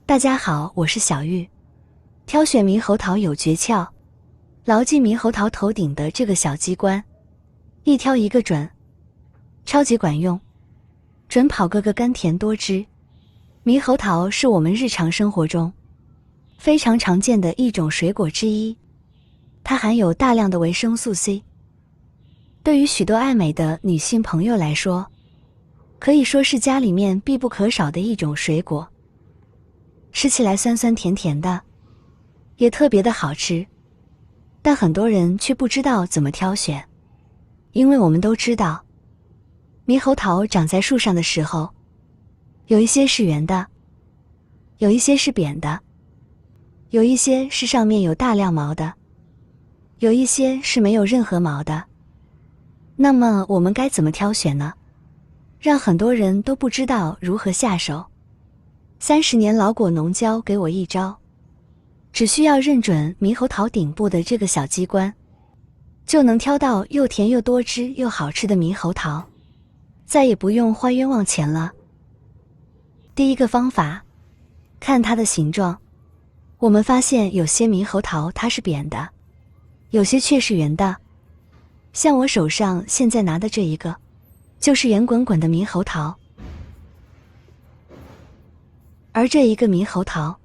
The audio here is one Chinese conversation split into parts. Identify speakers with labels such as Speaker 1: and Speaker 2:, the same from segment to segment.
Speaker 1: 大家好，我是小玉。挑选猕猴桃有诀窍，牢记猕猴桃头顶的这个小机关，一挑一个准，超级管用，准跑个甘甜多汁。猕猴桃是我们日常生活中非常常见的一种水果之一，它含有大量的维生素 C。对于许多爱美的女性朋友来说，可以说是家里面必不可少的一种水果。吃起来酸酸甜甜的，也特别的好吃，但很多人却不知道怎么挑选。因为我们都知道，猕猴桃长在树上的时候，有一些是圆的，有一些是扁的，有一些是上面有大量毛的，有一些是没有任何毛的。那么我们该怎么挑选呢？让很多人都不知道如何下手。30年老果农教给我一招，只需要认准猕猴桃顶部的这个小机关，就能挑到又甜又多汁又好吃的猕猴桃，再也不用花冤枉钱了。第一个方法，看它的形状。我们发现有些猕猴桃它是扁的，有些却是圆的。像我手上现在拿的这一个，就是圆滚滚的猕猴桃。而这一个猕猴桃，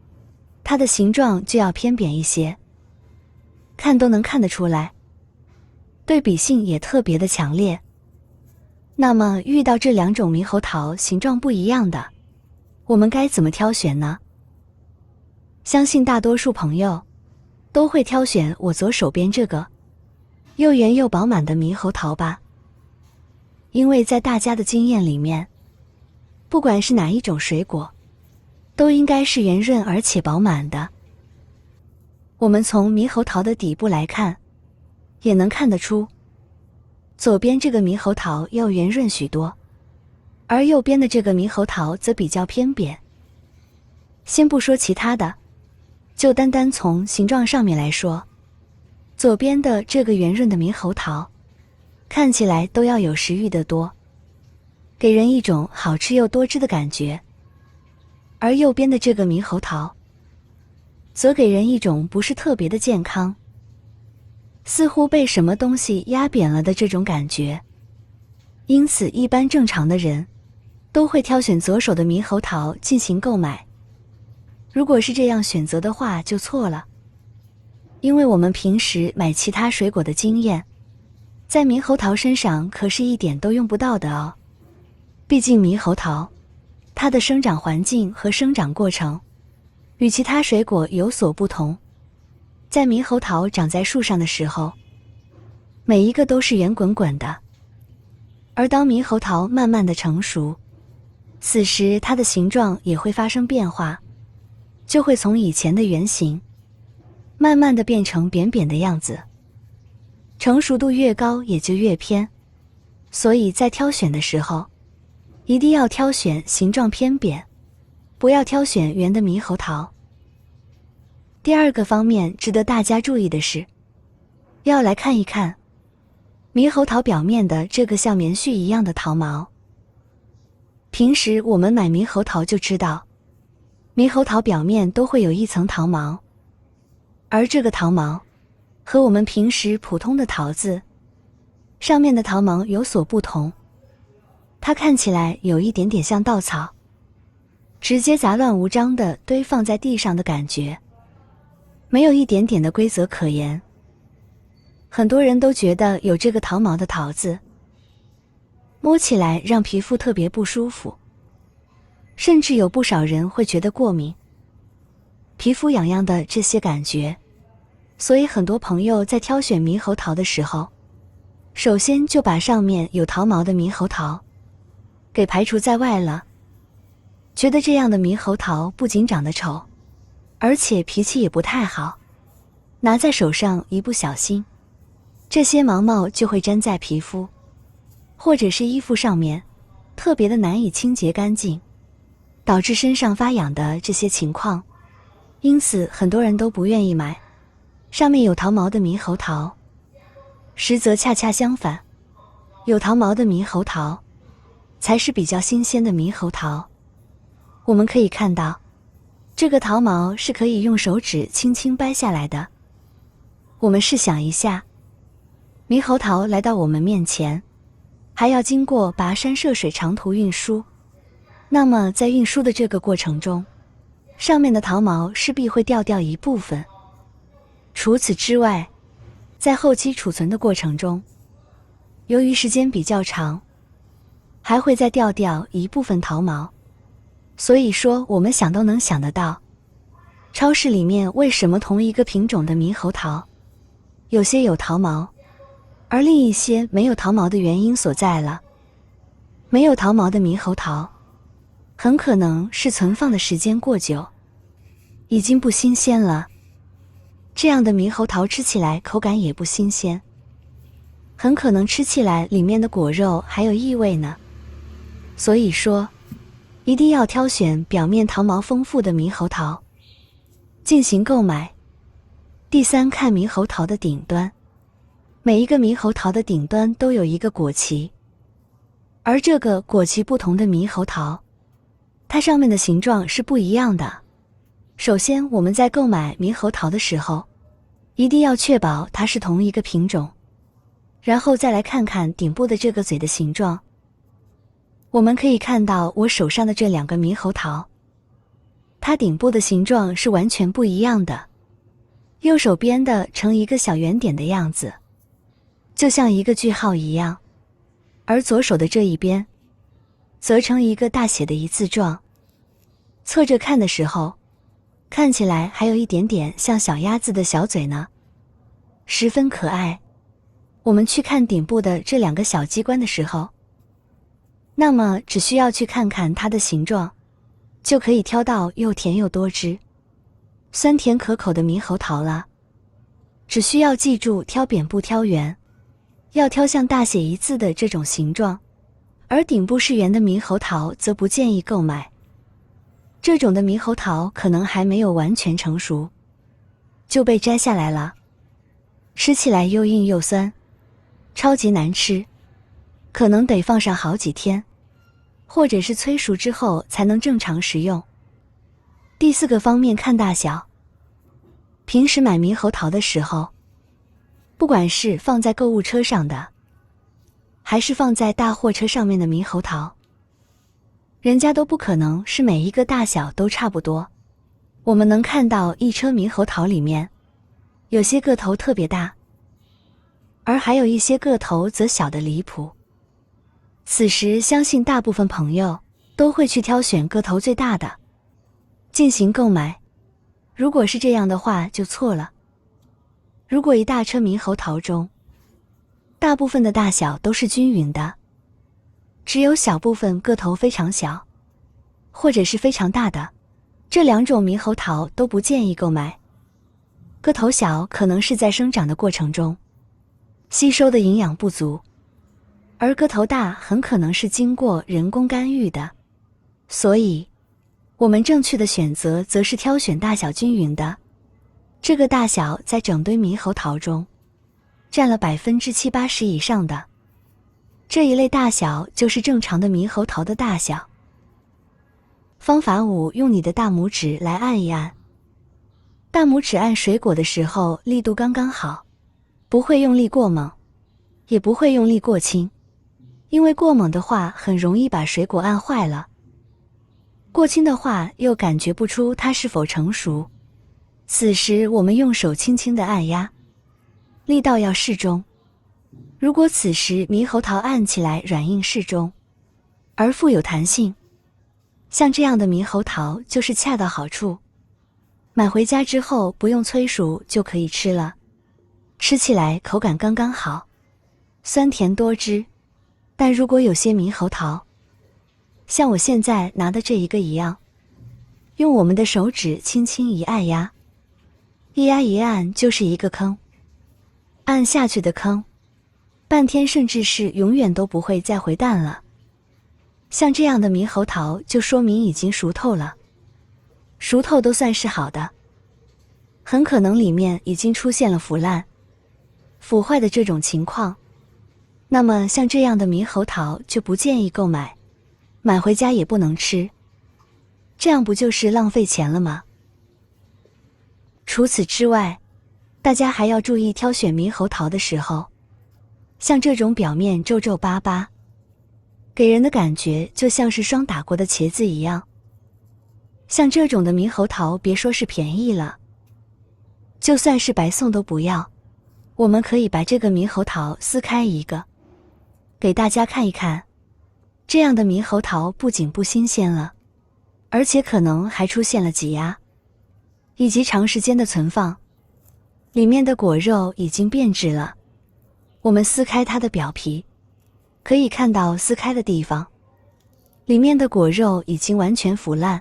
Speaker 1: 它的形状就要偏扁一些，看都能看得出来，对比性也特别的强烈。那么遇到这两种猕猴桃形状不一样的，我们该怎么挑选呢？相信大多数朋友都会挑选我左手边这个又圆又饱满的猕猴桃吧。因为在大家的经验里面，不管是哪一种水果，都应该是圆润而且饱满的。我们从猕猴桃的底部来看，也能看得出，左边这个猕猴桃要圆润许多，而右边的这个猕猴桃则比较偏扁。先不说其他的，就单单从形状上面来说，左边的这个圆润的猕猴桃，看起来都要有食欲的多，给人一种好吃又多汁的感觉。而右边的这个猕猴桃，则给人一种不是特别的健康，似乎被什么东西压扁了的这种感觉。因此一般正常的人都会挑选左手的猕猴桃进行购买。如果是这样选择的话，就错了。因为我们平时买其他水果的经验，在猕猴桃身上可是一点都用不到的哦。毕竟猕猴桃它的生长环境和生长过程与其他水果有所不同。在猕猴桃长在树上的时候，每一个都是圆滚滚的，而当猕猴桃慢慢的成熟，此时它的形状也会发生变化，就会从以前的圆形慢慢的变成扁扁的样子。成熟度越高也就越偏，所以在挑选的时候一定要挑选形状偏扁，不要挑选圆的猕猴桃。第二个方面值得大家注意的是，要来看一看猕猴桃表面的这个像棉絮一样的桃毛。平时我们买猕猴桃就知道，猕猴桃表面都会有一层桃毛，而这个桃毛和我们平时普通的桃子上面的桃毛有所不同，它看起来有一点点像稻草，直接杂乱无章地堆放在地上的感觉，没有一点点的规则可言。很多人都觉得有这个桃毛的桃子摸起来让皮肤特别不舒服，甚至有不少人会觉得过敏，皮肤痒痒的这些感觉。所以很多朋友在挑选猕猴桃的时候，首先就把上面有桃毛的猕猴桃给排除在外了，觉得这样的猕猴桃不仅长得丑，而且脾气也不太好，拿在手上一不小心，这些毛毛就会粘在皮肤或者是衣服上面，特别的难以清洁干净，导致身上发痒的这些情况。因此很多人都不愿意买上面有桃毛的猕猴桃。实则恰恰相反，有桃毛的猕猴桃才是比较新鲜的猕猴桃。我们可以看到，这个桃毛是可以用手指轻轻掰下来的。我们试想一下，猕猴桃来到我们面前，还要经过跋山涉水长途运输，那么在运输的这个过程中，上面的桃毛势必会掉一部分。除此之外，在后期储存的过程中，由于时间比较长，还会再掉一部分桃毛。所以说我们想都能想得到，超市里面为什么同一个品种的猕猴桃，有些有桃毛，而另一些没有桃毛的原因所在了。没有桃毛的猕猴桃，很可能是存放的时间过久，已经不新鲜了。这样的猕猴桃吃起来口感也不新鲜，很可能吃起来里面的果肉还有异味呢。所以说，一定要挑选表面桃毛丰富的猕猴桃进行购买。第三，看猕猴桃的顶端，每一个猕猴桃的顶端都有一个果脐，而这个果脐不同的猕猴桃，它上面的形状是不一样的。首先，我们在购买猕猴桃的时候，一定要确保它是同一个品种，然后再来看看顶部的这个嘴的形状。我们可以看到我手上的这两个猕猴桃，它顶部的形状是完全不一样的。右手边的呈一个小圆点的样子，就像一个句号一样，而左手的这一边则成一个大写的一字状。侧着看的时候，看起来还有一点点像小鸭子的小嘴呢，十分可爱。我们去看顶部的这两个小机关的时候，那么只需要去看看它的形状，就可以挑到又甜又多汁、酸甜可口的猕猴桃了。只需要记住挑扁不挑圆，要挑像大写一字的这种形状，而顶部是圆的猕猴桃则不建议购买。这种的猕猴桃可能还没有完全成熟，就被摘下来了，吃起来又硬又酸，超级难吃，可能得放上好几天，或者是催熟之后才能正常食用。第四个方面，看大小。平时买猕猴桃的时候，不管是放在购物车上的，还是放在大货车上面的猕猴桃，人家都不可能是每一个大小都差不多。我们能看到一车猕猴桃里面，有些个头特别大，而还有一些个头则小得离谱。此时相信大部分朋友都会去挑选个头最大的进行购买。如果是这样的话就错了。如果一大车猕猴桃中，大部分的大小都是均匀的，只有小部分个头非常小，或者是非常大的，这两种猕猴桃都不建议购买。个头小可能是在生长的过程中吸收的营养不足，而个头大很可能是经过人工干预的。所以我们正确的选择则是挑选大小均匀的，这个大小在整堆猕猴桃中占了70-80%以上的，这一类大小就是正常的猕猴桃的大小。方法5，用你的大拇指来按一按。大拇指按水果的时候力度刚刚好，不会用力过猛，也不会用力过轻，因为过猛的话很容易把水果按坏了，过轻的话又感觉不出它是否成熟。此时我们用手轻轻地按压，力道要适中。如果此时猕猴桃按起来软硬适中，而富有弹性，像这样的猕猴桃就是恰到好处。买回家之后不用催熟就可以吃了，吃起来口感刚刚好，酸甜多汁。但如果有些猕猴桃，像我现在拿的这一个一样，用我们的手指轻轻一按压，一压一按就是一个坑，按下去的坑，半天甚至是永远都不会再回弹了。像这样的猕猴桃就说明已经熟透了，熟透都算是好的，很可能里面已经出现了腐烂、腐坏的这种情况。那么像这样的猕猴桃就不建议购买，买回家也不能吃，这样不就是浪费钱了吗？除此之外，大家还要注意挑选猕猴桃的时候，像这种表面皱皱巴巴，给人的感觉就像是霜打过的茄子一样。像这种的猕猴桃，别说是便宜了，就算是白送都不要。我们可以把这个猕猴桃撕开一个，给大家看一看。这样的猕猴桃不仅不新鲜了，而且可能还出现了挤压，以及长时间的存放，里面的果肉已经变质了。我们撕开它的表皮，可以看到撕开的地方，里面的果肉已经完全腐烂，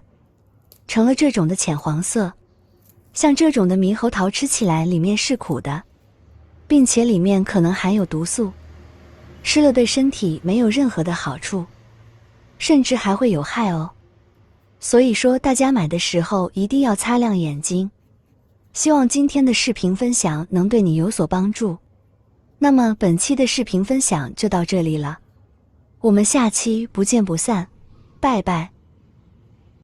Speaker 1: 成了这种的浅黄色。像这种的猕猴桃吃起来里面是苦的，并且里面可能含有毒素，吃了对身体没有任何的好处，甚至还会有害哦。所以说大家买的时候一定要擦亮眼睛。希望今天的视频分享能对你有所帮助。那么本期的视频分享就到这里了，我们下期不见不散，拜拜。